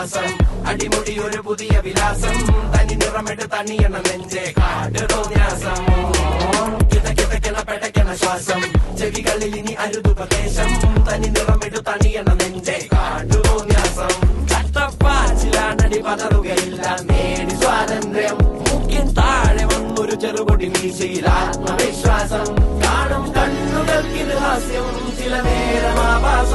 ശ്വാസം അടിമുടി ഒരു പുതിയ വിലാസം തനി നിറമിട്ട് തണിയണ നെഞ്ചെ കാട് തോന്യാസം കിതക്കിതക്കണ പെടക്കണ ശ്വാസം ചെവികളിൽ ഇനി അരുതുപദേശം തനി നിറമിട്ട് തണിയണ നെഞ്ചെ കാട് തോന്യാസം കട്ടപ്പാച്ചിലാണടി പതറുകയില്ല നേടി സ്വാതന്ത്ര്യം മുഖ്യൻ താഴെ വന്നൊരു ചെറുപൊടി വീശയിൽ ആത്മവിശ്വാസം കാണും കണ്ണുകൾക്കിത് ഹാസ്യം ചില നേരം ആഭാസം